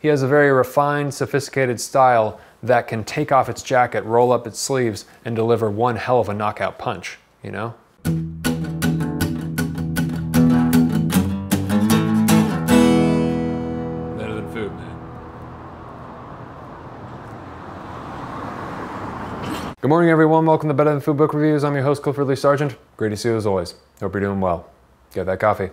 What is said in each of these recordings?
He has a very refined, sophisticated style that can take off its jacket, roll up its sleeves, and deliver one hell of a knockout punch, you know? Better than food, man. Good morning, everyone. Welcome to Better Than Food Book Reviews. I'm your host, Clifford Lee Sargent. Great to see you as always. Hope you're doing well. Get that coffee.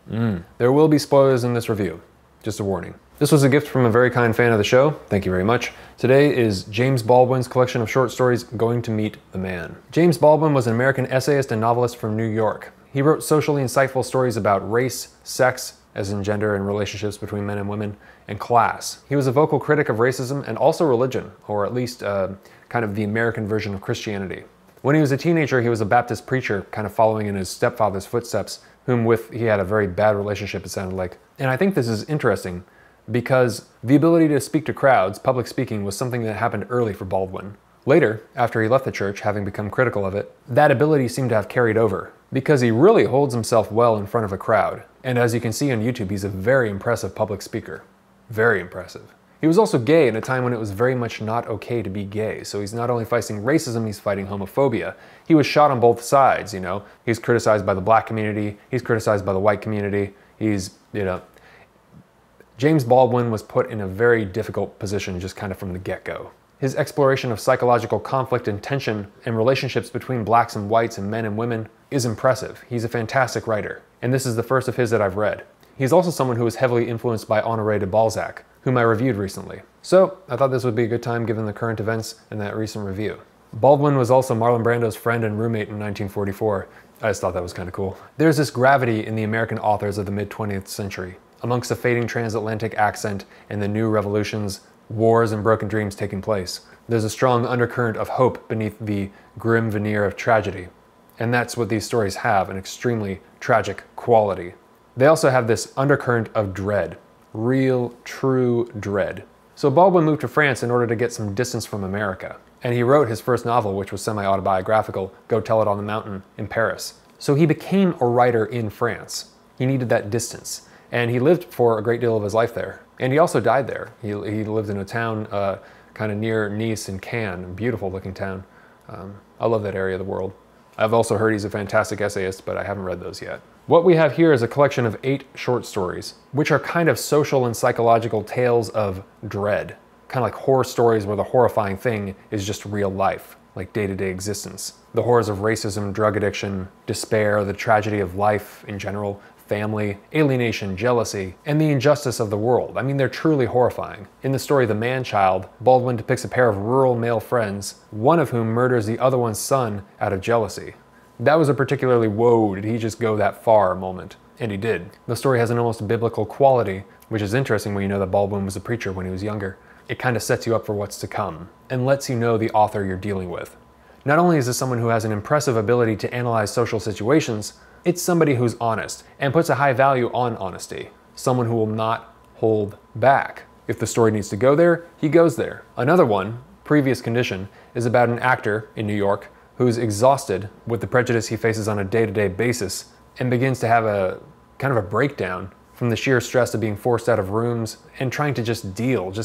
There will be spoilers in this review. Just a warning. This was a gift from a very kind fan of the show. Thank you very much. Today is James Baldwin's collection of short stories, Going to Meet the Man. James Baldwin was an American essayist and novelist from New York. He wrote socially insightful stories about race, sex, as in gender and relationships between men and women, and class. He was a vocal critic of racism and also religion, or at least kind of the American version of Christianity. When he was a teenager, he was a Baptist preacher, kind of following in his stepfather's footsteps, he had a very bad relationship, it sounded like. And I think this is interesting because the ability to speak to crowds, public speaking, was something that happened early for Baldwin. Later, after he left the church, having become critical of it, that ability seemed to have carried over because he really holds himself well in front of a crowd. And as you can see on YouTube, he's a very impressive public speaker. Very impressive. He was also gay in a time when it was very much not okay to be gay. So he's not only fighting racism, he's fighting homophobia. He was shot on both sides, you know. He's criticized by the black community, he's criticized by the white community. James Baldwin was put in a very difficult position just kind of from the get-go. His exploration of psychological conflict and tension and relationships between blacks and whites and men and women is impressive. He's a fantastic writer, and this is the first of his that I've read. He's also someone who was heavily influenced by Honoré de Balzac, whom I reviewed recently. So I thought this would be a good time given the current events in that recent review. Baldwin was also Marlon Brando's friend and roommate in 1944. I just thought that was kind of cool. There's this gravity in the American authors of the mid-20th century. Amongst the fading transatlantic accent and the new revolutions, wars and broken dreams taking place, there's a strong undercurrent of hope beneath the grim veneer of tragedy. And that's what these stories have, an extremely tragic quality. They also have this undercurrent of dread, real, true dread. So Baldwin moved to France in order to get some distance from America. And he wrote his first novel, which was semi-autobiographical, Go Tell It on the Mountain, in Paris. So he became a writer in France. He needed that distance. And he lived for a great deal of his life there. And he also died there. He lived in a town kind of near Nice and Cannes, a beautiful looking town. I love that area of the world. I've also heard he's a fantastic essayist, but I haven't read those yet. What we have here is a collection of 8 short stories, which are kind of social and psychological tales of dread. Kind of like horror stories where the horrifying thing is just real life, like day-to-day existence. The horrors of racism, drug addiction, despair, the tragedy of life in general, family, alienation, jealousy, and the injustice of the world. I mean, they're truly horrifying. In the story The Man-Child, Baldwin depicts a pair of rural male friends, one of whom murders the other one's son out of jealousy. That was a particularly whoa, did he just go that far moment? And he did. The story has an almost biblical quality, which is interesting when you know that Baldwin was a preacher when he was younger. It kind of sets you up for what's to come, and lets you know the author you're dealing with. Not only is this someone who has an impressive ability to analyze social situations, it's somebody who's honest and puts a high value on honesty. Someone who will not hold back. If the story needs to go there, he goes there. Another one, Previous Condition, is about an actor in New York who's exhausted with the prejudice he faces on a day-to-day basis and begins to have a kind of a breakdown from the sheer stress of being forced out of rooms and trying to just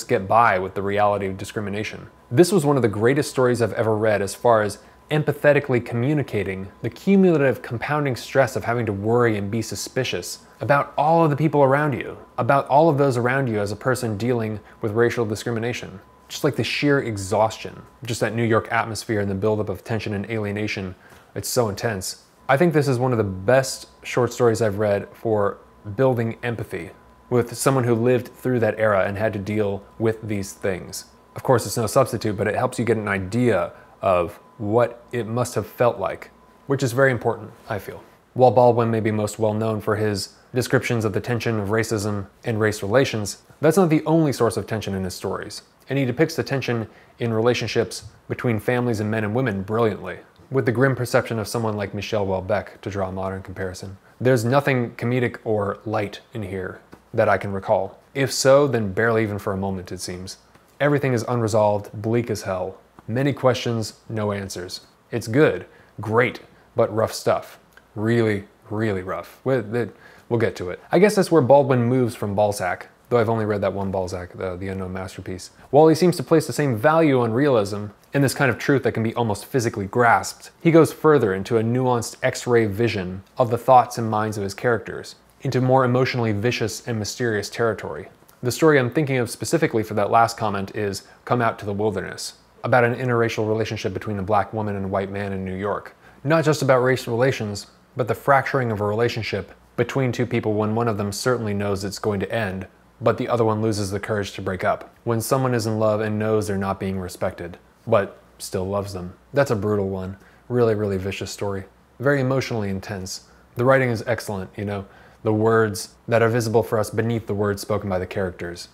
get by with the reality of discrimination. This was one of the greatest stories I've ever read as far as empathetically communicating the cumulative compounding stress of having to worry and be suspicious about all of the people around you, about all of those around you as a person dealing with racial discrimination. Just like the sheer exhaustion, just that New York atmosphere and the buildup of tension and alienation, it's so intense. I think this is one of the best short stories I've read for building empathy with someone who lived through that era and had to deal with these things. Of course, it's no substitute, but it helps you get an idea of what it must have felt like, which is very important, I feel. While Baldwin may be most well known for his descriptions of the tension of racism and race relations, that's not the only source of tension in his stories. And he depicts the tension in relationships between families and men and women brilliantly, with the grim perception of someone like Michel Houellebecq, to draw a modern comparison. There's nothing comedic or light in here that I can recall. If so, then barely even for a moment, it seems. Everything is unresolved, bleak as hell. Many questions, no answers. It's good, great, but rough stuff. Really, really rough. We'll get to it. I guess that's where Baldwin moves from Balzac. though I've only read that one Balzac, the Unknown Masterpiece. While he seems to place the same value on realism and this kind of truth that can be almost physically grasped, he goes further into a nuanced X-ray vision of the thoughts and minds of his characters, into more emotionally vicious and mysterious territory. The story I'm thinking of specifically for that last comment is Come Out to the Wilderness, about an interracial relationship between a black woman and a white man in New York. Not just about race relations, but the fracturing of a relationship between two people when one of them certainly knows it's going to end, but the other one loses the courage to break up. When someone is in love and knows they're not being respected, but still loves them. That's a brutal one. Really, really vicious story. Very emotionally intense. The writing is excellent, you know, the words that are visible for us beneath the words spoken by the characters.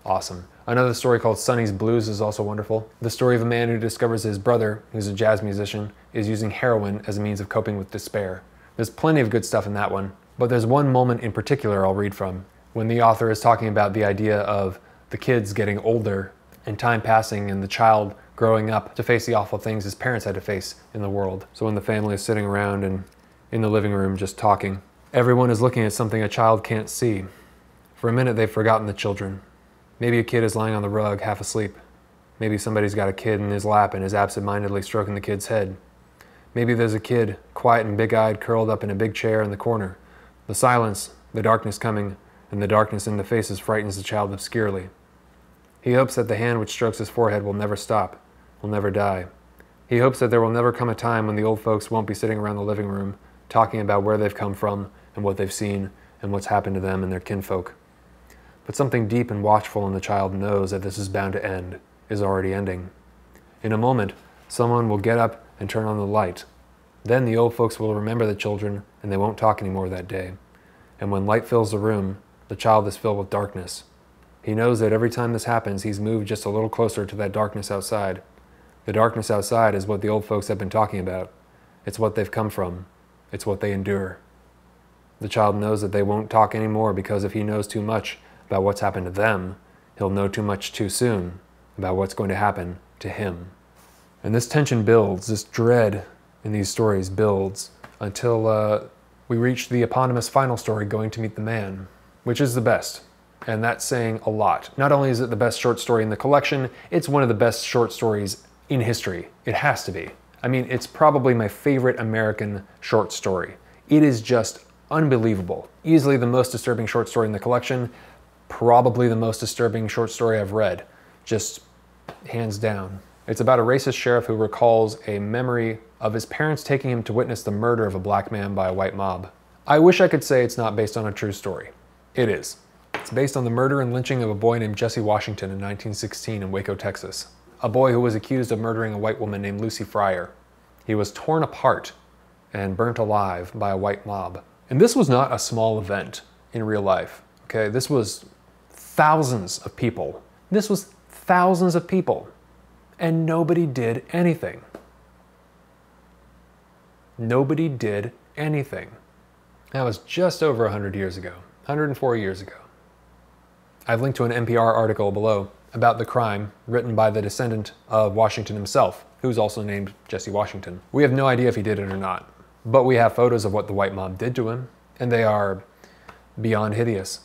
Awesome. Another story called Sonny's Blues is also wonderful. The story of a man who discovers his brother, who's a jazz musician, is using heroin as a means of coping with despair. There's plenty of good stuff in that one, but there's one moment in particular I'll read from, when the author is talking about the idea of the kids getting older and time passing and the child growing up to face the awful things his parents had to face in the world. So when the family is sitting around and in the living room just talking, everyone is looking at something a child can't see. For a minute they've forgotten the children. Maybe a kid is lying on the rug, half asleep. Maybe somebody's got a kid in his lap and is absent-mindedly stroking the kid's head. Maybe there's a kid, quiet and big-eyed, curled up in a big chair in the corner. The silence, the darkness coming, and the darkness in the faces frightens the child obscurely. He hopes that the hand which strokes his forehead will never stop, will never die. He hopes that there will never come a time when the old folks won't be sitting around the living room, talking about where they've come from and what they've seen and what's happened to them and their kinfolk. But something deep and watchful in the child knows that this is bound to end, is already ending. In a moment, someone will get up and turn on the light. Then the old folks will remember the children and they won't talk anymore that day. And when light fills the room, the child is filled with darkness. He knows that every time this happens, he's moved just a little closer to that darkness outside. The darkness outside is what the old folks have been talking about. It's what they've come from. It's what they endure. The child knows that they won't talk anymore because if he knows too much about what's happened to them, he'll know too much too soon about what's going to happen to him. And this tension builds, this dread in these stories builds until we reach the eponymous final story, Going to Meet the Man, which is the best. And that's saying a lot. Not only is it the best short story in the collection, it's one of the best short stories in history. It has to be. I mean, it's probably my favorite American short story. It is just unbelievable. Easily the most disturbing short story in the collection, probably the most disturbing short story I've read. Just hands down. It's about a racist sheriff who recalls a memory of his parents taking him to witness the murder of a black man by a white mob. I wish I could say it's not based on a true story. It is. It's based on the murder and lynching of a boy named Jesse Washington in 1916 in Waco, Texas. A boy who was accused of murdering a white woman named Lucy Fryer. He was torn apart and burnt alive by a white mob. And this was not a small event in real life, okay? This was thousands of people. This was thousands of people. And nobody did anything. Nobody did anything. That was just over 100 years ago, 104 years ago. I've linked to an NPR article below about the crime written by the descendant of Washington himself, who's also named Jesse Washington. We have no idea if he did it or not, but we have photos of what the white mob did to him, and they are beyond hideous.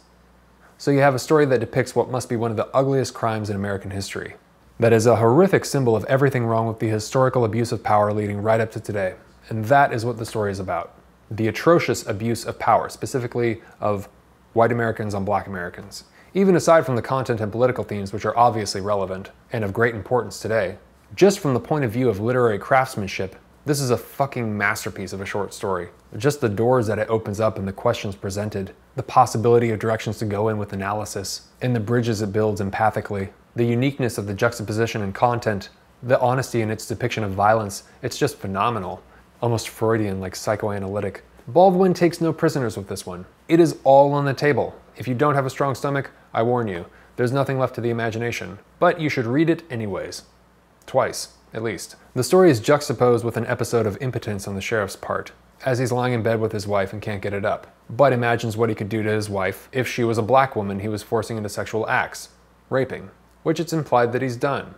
So you have a story that depicts what must be one of the ugliest crimes in American history. That is a horrific symbol of everything wrong with the historical abuse of power leading right up to today. And that is what the story is about. The atrocious abuse of power, specifically of white Americans on black Americans. Even aside from the content and political themes, which are obviously relevant and of great importance today, just from the point of view of literary craftsmanship, this is a fucking masterpiece of a short story. Just the doors that it opens up and the questions presented, the possibility of directions to go in with analysis, and the bridges it builds empathically, the uniqueness of the juxtaposition and content, the honesty in its depiction of violence, it's just phenomenal. Almost Freudian, like psychoanalytic. Baldwin takes no prisoners with this one. It is all on the table. If you don't have a strong stomach, I warn you, there's nothing left to the imagination. But you should read it anyways. Twice, at least. The story is juxtaposed with an episode of impotence on the sheriff's part, as he's lying in bed with his wife and can't get it up, but imagines what he could do to his wife if she was a black woman he was forcing into sexual acts, raping, which it's implied that he's done.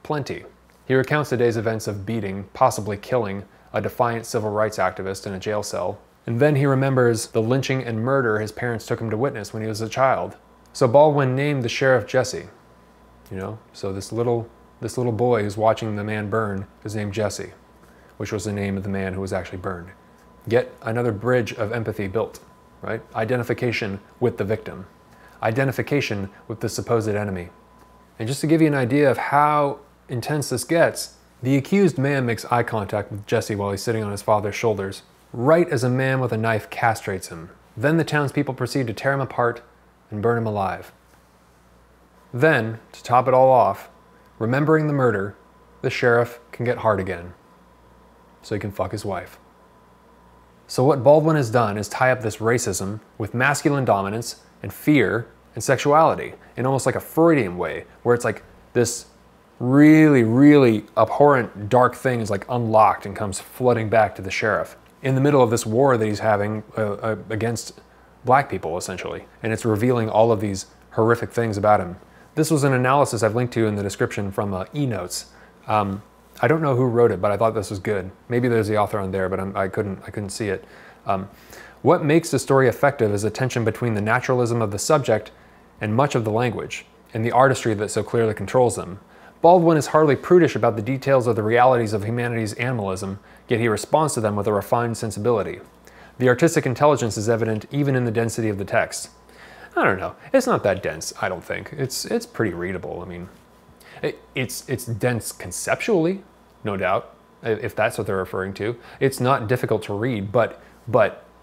Plenty. He recounts the day's events of beating, possibly killing, a defiant civil rights activist in a jail cell. And then he remembers the lynching and murder his parents took him to witness when he was a child. So Baldwin named the sheriff Jesse, you know? So this little boy who's watching the man burn is named Jesse, which was the name of the man who was actually burned. Yet another bridge of empathy built, right? Identification with the victim. Identification with the supposed enemy. And just to give you an idea of how intense this gets, the accused man makes eye contact with Jesse while he's sitting on his father's shoulders, right as a man with a knife castrates him. Then the townspeople proceed to tear him apart and burn him alive. Then, to top it all off, remembering the murder, the sheriff can get hard again, so he can fuck his wife. So what Baldwin has done is tie up this racism with masculine dominance and fear and sexuality in almost like a Freudian way, where it's like this really, really abhorrent dark thing is like unlocked and comes flooding back to the sheriff in the middle of this war that he's having against black people, essentially. And it's revealing all of these horrific things about him. This was an analysis I've linked to in the description from eNotes. I don't know who wrote it, but I thought this was good. Maybe there's the author on there, but I couldn't see it. What makes the story effective is a tension between the naturalism of the subject and much of the language, and the artistry that so clearly controls them. Baldwin is hardly prudish about the details of the realities of humanity's animalism, yet he responds to them with a refined sensibility. The artistic intelligence is evident even in the density of the text. I don't know, it's not that dense, I don't think. It's pretty readable. I mean, it's dense conceptually, no doubt, if that's what they're referring to. It's not difficult to read, but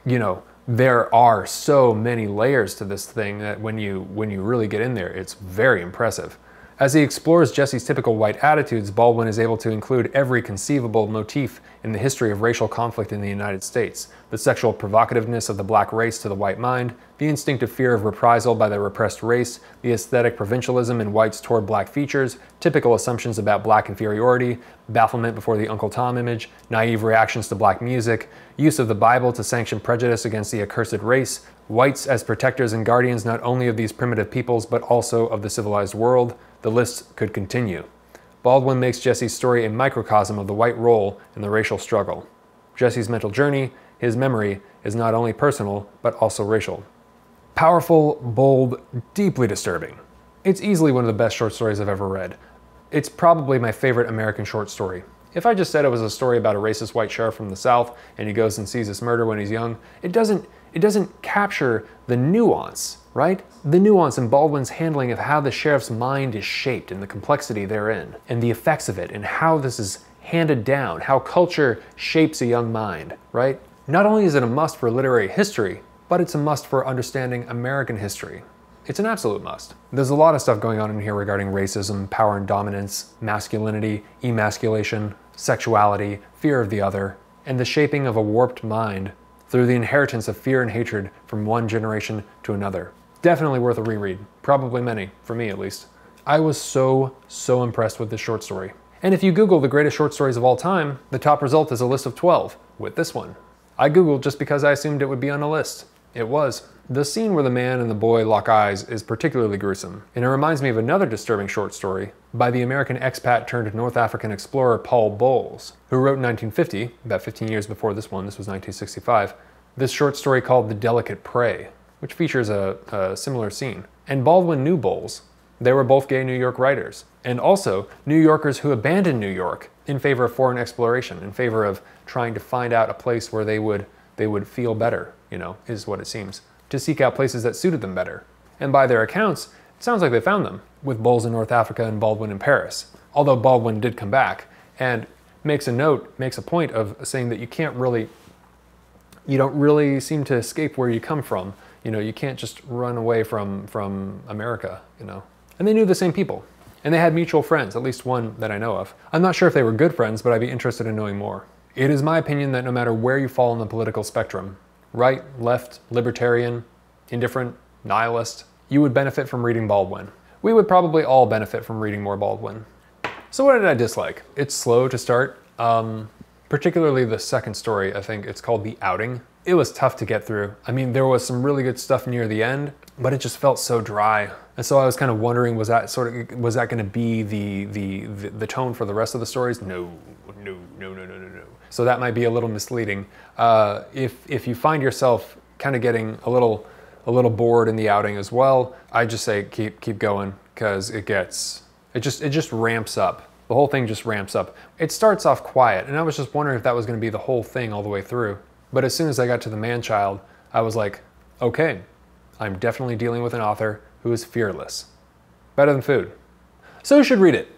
you know, there are so many layers to this thing that when you really get in there, it's very impressive. As he explores Jesse's typical white attitudes, Baldwin is able to include every conceivable motif in the history of racial conflict in the United States. The sexual provocativeness of the black race to the white mind, the instinctive fear of reprisal by the repressed race, the aesthetic provincialism in whites toward black features, typical assumptions about black inferiority, bafflement before the Uncle Tom image, naive reactions to black music, use of the Bible to sanction prejudice against the accursed race, whites as protectors and guardians not only of these primitive peoples but also of the civilized world. The list could continue. Baldwin makes Jesse's story a microcosm of the white role in the racial struggle. Jesse's mental journey, his memory, is not only personal, but also racial. Powerful, bold, deeply disturbing. It's easily one of the best short stories I've ever read. It's probably my favorite American short story. If I just said it was a story about a racist white sheriff from the South and he goes and sees this murder when he's young, it doesn't capture the nuance, right? The nuance in Baldwin's handling of how the sheriff's mind is shaped and the complexity therein, and the effects of it, and how this is handed down, how culture shapes a young mind, right? Not only is it a must for literary history, but it's a must for understanding American history. It's an absolute must. There's a lot of stuff going on in here regarding racism, power and dominance, masculinity, emasculation, sexuality, fear of the other, and the shaping of a warped mind through the inheritance of fear and hatred from one generation to another. Definitely worth a reread. Probably many, for me at least. I was so impressed with this short story. And if you Google the greatest short stories of all time, the top result is a list of 12, with this one. I Googled just because I assumed it would be on a list. It was. The scene where the man and the boy lock eyes is particularly gruesome, and it reminds me of another disturbing short story by the American expat turned North African explorer Paul Bowles, who wrote in 1950, about 15 years before this one, this was 1965, this short story called The Delicate Prey, which features a similar scene. And Baldwin knew Bowles. They were both gay New York writers, and also New Yorkers who abandoned New York in favor of foreign exploration, in favor of trying to find out a place where they would feel better, you know, is what it seems, to seek out places that suited them better. And by their accounts, it sounds like they found them, with Bowles in North Africa and Baldwin in Paris. Although Baldwin did come back, and makes a point of saying that you don't really seem to escape where you come from. You know, you can't just run away from America, you know. And they knew the same people. And they had mutual friends, at least one that I know of. I'm not sure if they were good friends, but I'd be interested in knowing more. It is my opinion that no matter where you fall on the political spectrum, right, left, libertarian, indifferent, nihilist, you would benefit from reading Baldwin. We would probably all benefit from reading more Baldwin. So what did I dislike? It's slow to start. Particularly the second story, I think it's called The Outing. It was tough to get through. I mean, there was some really good stuff near the end, but it just felt so dry. And so I was kind of wondering, was that going to be the tone for the rest of the stories? No. So that might be a little misleading. If you find yourself kind of getting a little a little bored in the outing as well, I just say keep going, because it just ramps up. The whole thing just ramps up. It starts off quiet, and I was just wondering if that was going to be the whole thing all the way through. But as soon as I got to the man-child, I was like, okay, I'm definitely dealing with an author who is fearless. Better than food. So you should read it.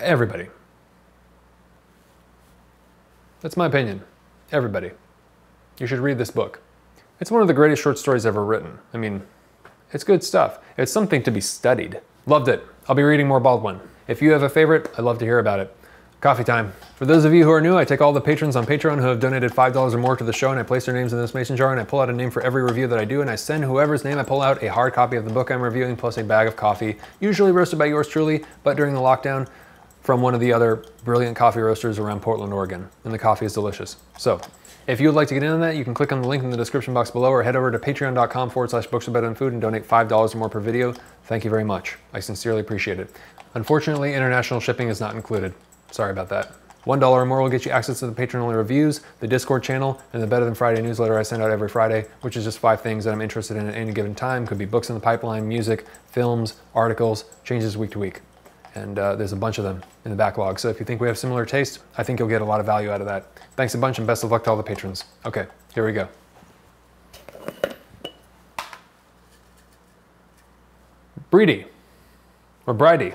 Everybody. That's my opinion. Everybody. You should read this book. It's one of the greatest short stories ever written. I mean, it's good stuff. It's something to be studied. Loved it. I'll be reading more Baldwin. If you have a favorite, I'd love to hear about it. Coffee time. For those of you who are new, I take all the patrons on Patreon who have donated $5 or more to the show, and I place their names in this mason jar, and I pull out a name for every review that I do, and I send whoever's name I pull out a hard copy of the book I'm reviewing, plus a bag of coffee, usually roasted by yours truly, but during the lockdown, from one of the other brilliant coffee roasters around Portland, Oregon. And the coffee is delicious. So, if you would like to get in on that, you can click on the link in the description box below, or head over to patreon.com/books-are-better-than-food and donate $5 or more per video. Thank you very much. I sincerely appreciate it. Unfortunately, international shipping is not included. Sorry about that. $1 or more will get you access to the patron-only reviews, the Discord channel, and the Better Than Friday newsletter I send out every Friday, which is just 5 things that I'm interested in at any given time. Could be books in the pipeline, music, films, articles, changes week to week. And there's a bunch of them in the backlog. So if you think we have similar taste, I think you'll get a lot of value out of that. Thanks a bunch and best of luck to all the patrons. Okay, here we go. Breedy, or Bridie.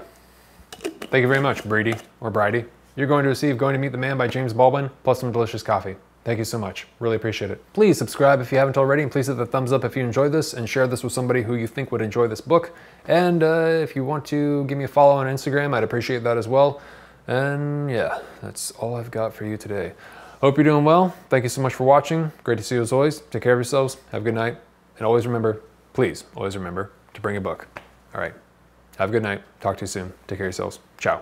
Thank you very much, Breedy, or Bridie. You're going to receive Going to Meet the Man by James Baldwin, plus some delicious coffee. Thank you so much. Really appreciate it. Please subscribe if you haven't already, and please hit the thumbs up if you enjoyed this, and share this with somebody who you think would enjoy this book. And if you want to give me a follow on Instagram, I'd appreciate that as well. And yeah, that's all I've got for you today. Hope you're doing well. Thank you so much for watching. Great to see you as always. Take care of yourselves. Have a good night. And always remember, please always remember to bring a book. All right. Have a good night. Talk to you soon. Take care of yourselves. Ciao.